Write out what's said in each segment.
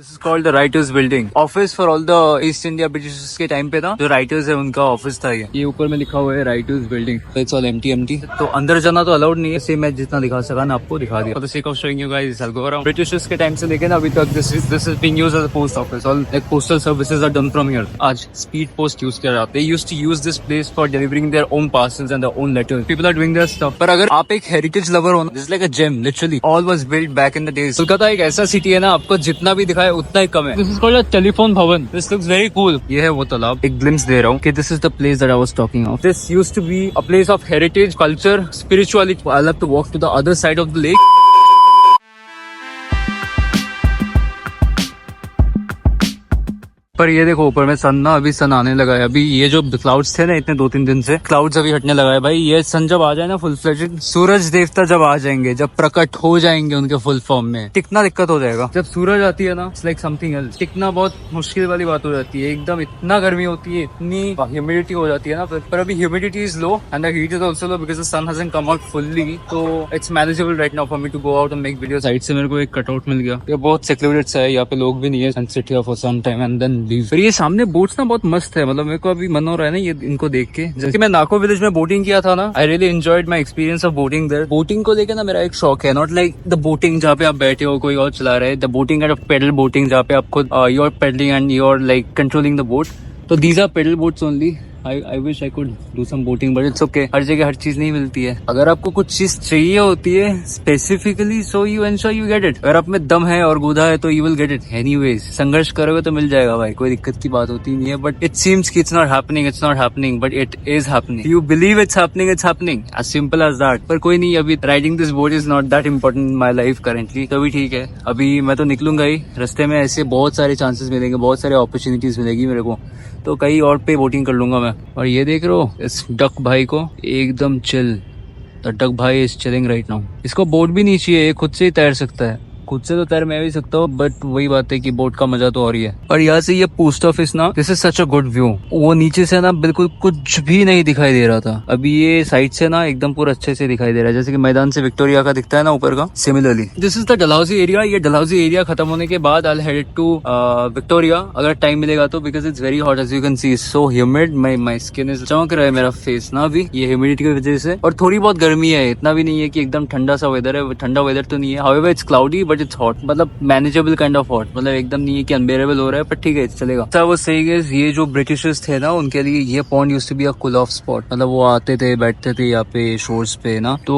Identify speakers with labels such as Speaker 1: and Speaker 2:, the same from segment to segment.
Speaker 1: This is called the writers building, office for all the east India British के time पे ना जो writers है उनका ऑफिस था ये ऊपर में लिखा हुआ है writers building. It's all empty. तो अंदर जाना तो अलाउड नहीं है, सेम मैं जितना दिखा सका ना आपको दिखा दिया। For the sake of showing you guys I will go around. Britishers के टाइम से लेके ना अभी तक this is being used as a post office. All like postal services are done from here. आज स्पीड पोस्ट यूज किया जाता है। They used to use this place for delivering their own parcels and their own letters. People are doing their stuff. पर अगर आप एक heritage lover हो, this like a gem literally. All was built back in the days. Kolkata एक ऐसा city है ना, आपको जितना भी दिखाए उतना ही कम है। This is called a telephone Bhavan. This looks very cool. ये है वो तालाब। एक ग्लिम्स दे रहा हूँ कि this is the place that I was talking of. This used to be a place of heritage, culture, spirituality. I love to walk to the other side of the lake. पर ये देखो ऊपर में सन ना, अभी सन आने लगा है। अभी ये जो क्लाउड्स थे ना इतने 2-3 दिन से, क्लाउड्स अभी हटने लगा है भाई। ये सन जब आ जाए ना फुल फ्लेजेड, सूरज देवता जब आ जाएंगे, जब प्रकट हो जाएंगे उनके फुल फॉर्म में, टिकना दिक्कत हो जाएगा। जब सूरज आती है ना, इट्स लाइक समथिंग एल्स। टिकना बहुत मुश्किल वाली बात हो जाती है। एकदम इतना गर्मी होती है, इतनी ह्यूमिडिटी हो जाती है ना। पर अभी humidity is low and the heat is also low because the sun hasn't come out fully. तो it's manageable right now for me to go out and make video. Side से मेरे को एक कटआउट मिल गया। ये बहुत सिक्योरिटी सा है, यहाँ पे लोग भी नहीं है and sit here for some time and then leave. फिर ये सामने बोट्स ना बहुत मस्त है। मतलब मेरे को अभी मन हो रहा है ना ये इनको देख के। जैसे मैं नाको विलेज में बोटिंग किया था ना, I really enjoyed my experience of boating there. Boating को लेके ना मेरा एक शौक है, नॉट लाइक द बोटिंग जहाँ पे आप बैठे हो कोई और चला रहा है। The boating kind of pedal boating जहाँ पे आप खुद you are pedalling and you are like controlling the boat. तो these are pedal boats only. I wish I could do some boating, but it's okay. हर जगह हर चीज नहीं मिलती है। अगर आपको कुछ चीज चाहिए होती है specifically, so you ensure you get it. अगर आप में दम है और गुदा है तो you will get it anyways. संघर्ष करोगे तो मिल जाएगा भाई, कोई दिक्कत की बात होती नहीं है। But it seems कि it's not happening, but it is happening. You believe it's happening. As simple as that. पर कोई नहीं, अभी riding this boat is not that important in my life currently. तो भी ठीक है, अभी मैं तो निकलूंगा ही। रास्ते में ऐसे बहुत सारे चांसेस मिलेंगे, बहुत सारे अपॉर्चुनिटीज मिलेगी मेरे को, तो कहीं और पे बोटिंग कर लूंगा मैं। और ये देख रहे हो इस डक भाई को, एकदम चिल। द डक भाई इज चिलिंग राइट नाउ। इसको बोट भी नहीं चाहिए, ये खुद से ही तैर सकता है। खुद से तो तैर मैं भी सकता हूँ, बट वही बात है कि बोट का मजा तो और ही है। और यहाँ से ये पोस्ट ऑफिस ना, this is such a good view. वो नीचे से ना बिल्कुल कुछ भी नहीं दिखाई दे रहा था। अभी ये साइड से ना एकदम पूरा अच्छे से दिखाई दे रहा है, जैसे कि मैदान से विक्टोरिया का दिखता है ना ऊपर का। Similarly this is the Dalhousie area. ये डलहौजी एरिया खत्म होने के बाद आई हेड टू विक्टोरिया, अगर टाइम मिलेगा तो, because it's very hot as you can see, so humid. My skin is चमक रहा है मेरा फेस ना अभी, ये ह्यूमिडिटी की वजह से। और थोड़ी बहुत गर्मी है, इतना भी नहीं है कि एकदम ठंडा सा वेदर है। ठंडा वेदर तो नहीं है, however it's cloudy but it's hot. मतलब मैनेजेबल काइंड ऑफ हॉट, मतलब एकदम नहीं है कि अनबेरेबल हो रहा है, पर ठीक है चलेगा। तो वो सही है। ये जो ब्रिटिशर्स थे ना, उनके लिए ये pond used to be a cool off spot. मतलब वो आते थे, बैठते थे यहाँ पे शोर्स पे ना। तो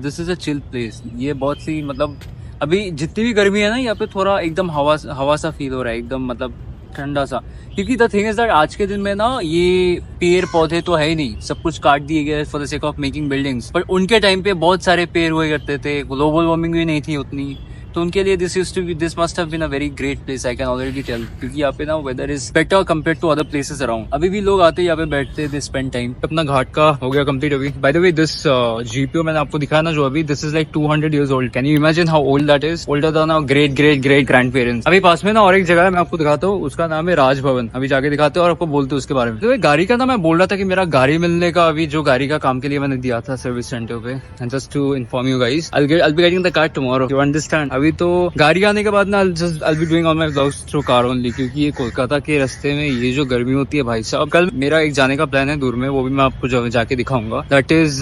Speaker 1: this is a chill place. ये बहुत सी, मतलब अभी जितनी भी गर्मी है ना, यहाँ पे थोड़ा एकदम हवा सा फील हो रहा है, एकदम मतलब ठंडा सा। क्योंकि द थिंग इज दैट आज के दिन में ना ये पेड़ पौधे तो है ही नहीं, सब कुछ काट दिए गए for the sake of making buildings. पर उनके टाइम पे बहुत सारे पेड़ हुए करते थे, ग्लोबल वार्मिंग भी नहीं थी उतनी, तो उनके लिए this must have been a very great place, I can already tell. क्योंकि यहाँ पे ना weather is better compared to other places around. अभी भी लोग आते हैं यहाँ पे, बैठते हैं, दे स्पेंड टाइम। अपना घाट का हो गया कंप्लीट अभी। By the way this GPO मैंने आपको दिखाया ना जो अभी, this is like 200 years old। Can you imagine how old that is? Older than our great great great grandparents. अभी पास में ना और एक जगह है, मैं आपको दिखाता हूँ, उसका नाम है राजभवन। अभी जाके दिखाते हैं और आपको बोलते हैं उसके बारे में। तो गाड़ी का ना मैं बोल रहा था कि मेरा गाड़ी मिलने का, अभी जो गाड़ी का काम के लिए मैंने दिया था सर्विस सेंटर पे, and just to inform you guys, I will be getting the car tomorrow, you understand. अभी तो गाड़ी आने के बाद ना I'll be doing all my vlogs through car only, क्योंकि ये कोलकाता के रास्ते में ये जो गर्मी होती है भाई साहब। कल मेरा एक जाने का प्लान है दूर में, वो भी मैं आपको जाके दिखाऊंगा। That is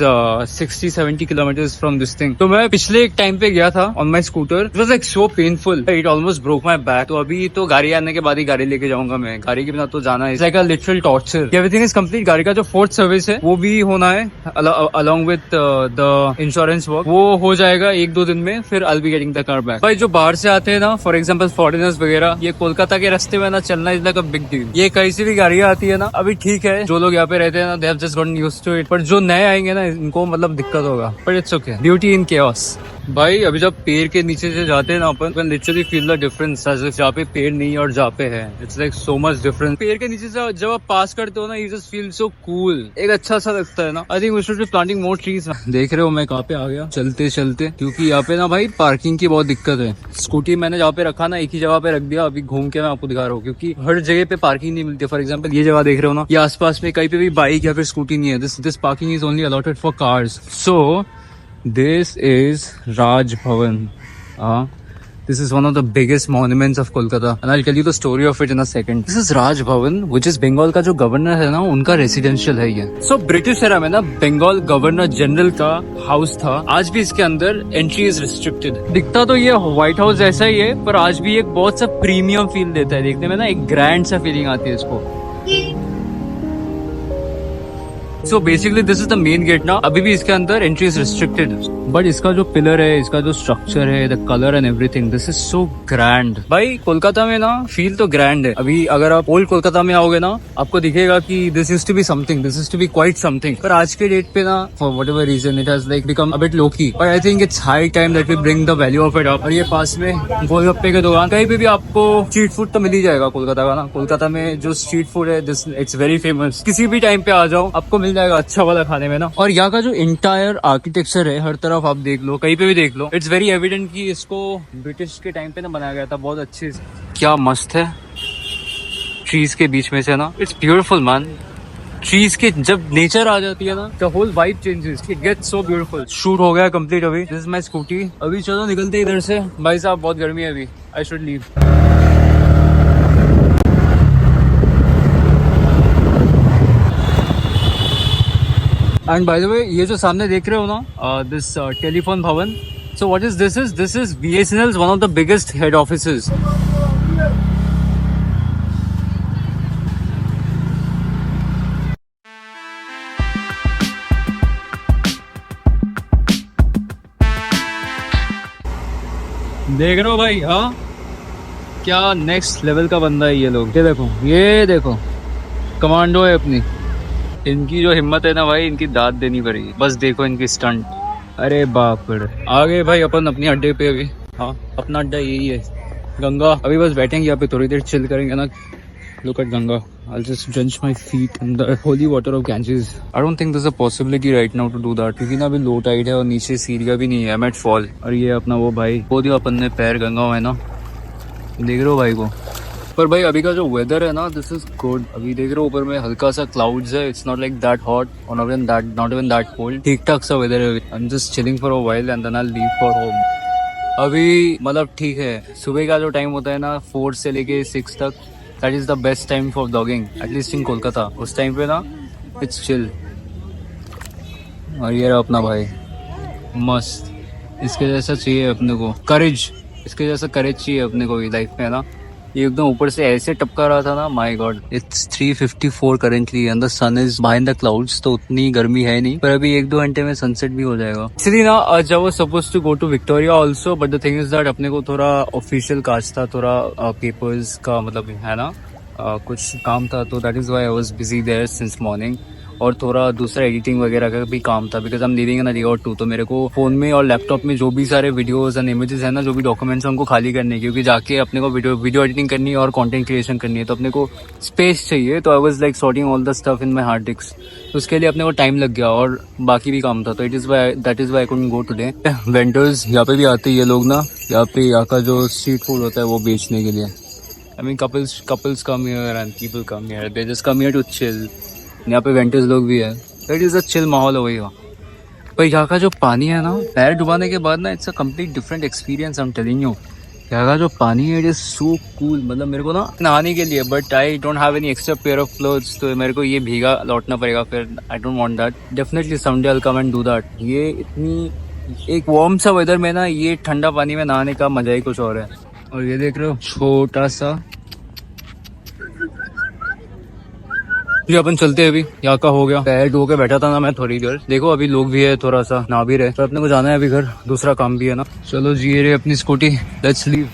Speaker 1: 60-70 kilometres from this thing. तो मैं पिछले एक टाइम पे गया था on my scooter, it was like so painful, it almost broke my back. तो अभी तो गाड़ी आने के बाद ही गाड़ी लेके जाऊंगा मैं, गाड़ी के बिना तो जाना है like a literal torture. Everything is complete. गाड़ी का जो 4th सर्विस है वो भी होना है along with the insurance work, वो हो जाएगा 1-2 दिन में, फिर आई will be getting the car back. भाई जो बाहर से आते हैं ना, फॉर एग्जाम्पल फॉरेनर्स वगैरह, ये कोलकाता के रास्ते में ना चलना is like a big deal. ये कहीं से भी गाड़ियां आती है ना, अभी ठीक है जो लोग यहाँ पे रहते हैं ना, they have just gotten used to it, पर जो नए आएंगे ना इनको मतलब दिक्कत होगा, but it's okay, beauty in chaos. भाई अभी जब पेड़ के नीचे से जाते हैं ना अपन, लिटरली फील द डिफरेंस जहाँ पे पेड़ नहीं है और जहाँ पे है। It's like so much difference. पेड़ के नीचे से जब आप पास करते हो ना, you just feel so cool, एक अच्छा सा लगता है ना। I think we should be planting more trees. देख रहे हो मैं कहाँ पे आ गया चलते चलते, क्योंकि यहाँ पे ना भाई पार्किंग की बहुत दिक्कत है। स्कूटी मैंने जहाँ पे रखा ना, एक ही जगह पे रख दिया। अभी घूम के मैं आपको दिखा रहा हूँ, क्योंकि हर जगह पे पार्किंग नहीं मिलती। फॉर एग्जाम्पल ये जगह देख रहे हो ना, ये आसपास में कहीं पे भी बाइक या फिर स्कूटी नहीं है। This parking is only allotted for cars. So this is Raj Bhavan. This is one of the biggest monuments of Kolkata, and I'll tell you the story of it in a second. This is Raj Bhavan, which is Bengal का जो governor है ना, उनका residential है ये. So British era में ना Bengal governor general का हाउस था. आज भी इसके अंदर एंट्री इज रिस्ट्रिक्टेड. दिखता तो ये व्हाइट हाउस जैसा ही है, पर आज भी एक बहुत सा प्रीमियम फील देता है. देखने में ना एक ग्रैंड सा फीलिंग आती है इसको. So basically this is the main gate ना. अभी भी इसके अंदर एंट्री इज रिस्ट्रिक्टेड, बट इसका जो पिलर है, इसका जो स्ट्रक्चर है, the colour and everything, this is so grand. भाई कोलकाता में ना फील तो ग्रैंड है. अभी अगर आप ओल्ड कोलकाता में आओगे ना, आपको दिखेगा कि this used to be something, this used to be quite something. पर आज के डेट पे ना, for whatever reason, it has like become a bit low key. But I think it's high time that we bring the value of it up. और ये पास में गोलगप्पे की दुकान, कहीं पे भी आपको स्ट्रीट फूड तो मिल ही जाएगा कोलकाता का ना. कोलकाता में जो स्ट्रीट फूड है, दिस इट्स वेरी फेमस. किसी भी टाइम पे आ जाओ, आपको मिल जाएगा अच्छा वाला खाने में ना. और यहाँ का जो इंटायर आर्किटेक्चर है, हर तरफ आप देख लो, कहीं पे भी देख लो, इट्स वेरी एविडेंट कि इसको ब्रिटिश के टाइम पे ना बनाया गया था. बहुत अच्छे. क्या मस्त है ट्रीज के बीच में से ना. It's beautiful man. ट्रीज के जब नेचर आ जाती है ना, the whole vibe changes. It gets so beautiful. Shoot हो गया कंप्लीट. अभी दिस इज माय स्कूटी. अभी चलो निकलते इधर से. भाई साहब बहुत गर्मी है अभी. I should leave. And bye the वे, ये जो सामने देख रहे हो ना, दिस टेलीफोन भवन. So what is this? This is BSNL's one of the biggest head offices. देख रहे हो भाई? हाँ, क्या नेक्स्ट लेवल का बंदा है ये लोग. ये देखो कमांडो है अपनी. इनकी जो हिम्मत है ना भाई, इनकी दाद देनी पड़ेगी. बस देखो इनकी स्टंट. अरे बाप रे. आ गए भाई अपन अपनी अड्डे पे अभी. हाँ, अपना अड्डा यही है, गंगा. अभी बस बैठेंगे यहाँ पे, थोड़ी देर चिल करेंगे ना. Look at Ganga. I'll just drench my feet in the holy water of Ganges. I don't think there's a possibility right now to do that, क्योंकि ना अभी लो टाइड है और नीचे सीढ़ियाँ भी नहीं है. I might fall. और ये अपना वो भाई, वो दिया अपन ने पैर गंगा में ना. देख रहे हो भाई को. पर भाई अभी का जो वेदर है ना, दिस इज गुड. अभी देख रहे हो ऊपर में हल्का सा क्लाउड्स है. It's not like that hot और नॉट इवन दैट कोल्ड. ठीक ठाक सा वेदर है. I am just chilling for a while and then I will leave for home. अभी मतलब ठीक है, सुबह का जो टाइम होता है ना, 4 से लेके 6 तक, that is the best time for blogging, at least in Kolkata. उस टाइम पे ना इट्स चिल. और ये रहा अपना भाई, मस्त. इसके जैसा चाहिए अपने को करेज. इसके जैसा करेज चाहिए अपने को लाइफ में ना. ये एकदम ऊपर से ऐसे टपका रहा था ना, my god. It's 3:54 currently and the sun is behind the clouds. तो उतनी गर्मी है नहीं, पर अभी 1-2 घंटे में सनसेट भी हो जाएगा. इसलिए ना आज I was supposed to go to Victoria also, but the thing is that अपने को थोड़ा ऑफिशियल कास्ट था, थोड़ा पेपर्स का मतलब है ना, कुछ काम था. तो that is why I was busy there since morning. और थोड़ा दूसरा एडिटिंग वगैरह का भी काम था, because I am living in a day और 2. तो मेरे को फोन में और लैपटॉप में जो भी सारे वीडियोस एंड इमेजेस है ना, जो भी डॉक्यूमेंट्स है, उनको खाली करने, क्योंकि जाके अपने को वीडियो एडिटिंग करनी है और कंटेंट क्रिएशन करनी है. तो अपने को स्पेस चाहिए. तो I was like sorting all the stuff in my hard disk. तो उसके लिए अपने को टाइम लग गया और बाकी भी काम था. तो that is why I couldn't go today. Vendors यहाँ पे भी आते हैं ये लोग ना. यहाँ पे यहाँ का जो स्ट्रीट फूड होता है वो बेचने के लिए. I mean couples come here and people come here. They just come here to chill. यहाँ पे वेंटर्स लोग भी है. इट इज अ चिल माहौल होगा. पर यहाँ का जो पानी है ना, पैर डुबाने के बाद ना, it's a complete different experience. I am telling you, यहाँ का जो पानी है, इट इज सो कूल. मतलब मेरे को ना नहाने के लिए, but I don't have any extra pair of clothes, तो मेरे को ये भीगा लौटना पड़ेगा फिर. I don't want that. Definitely someday I will come and do that. ये इतनी एक वार्म सा वेदर में ना, ये ठंडा पानी में नहाने का मजा ही कुछ और है. और ये देख रहे हो छोटा सा. जी अपन चलते हैं. अभी यहाँ का हो गया. पैर धो के बैठा था ना मैं थोड़ी देर. देखो अभी लोग भी है, थोड़ा सा नहा भी रहे. तो अपने को जाना है अभी घर, दूसरा काम भी है ना. चलो जी, ये रही अपनी स्कूटी. Let's leave.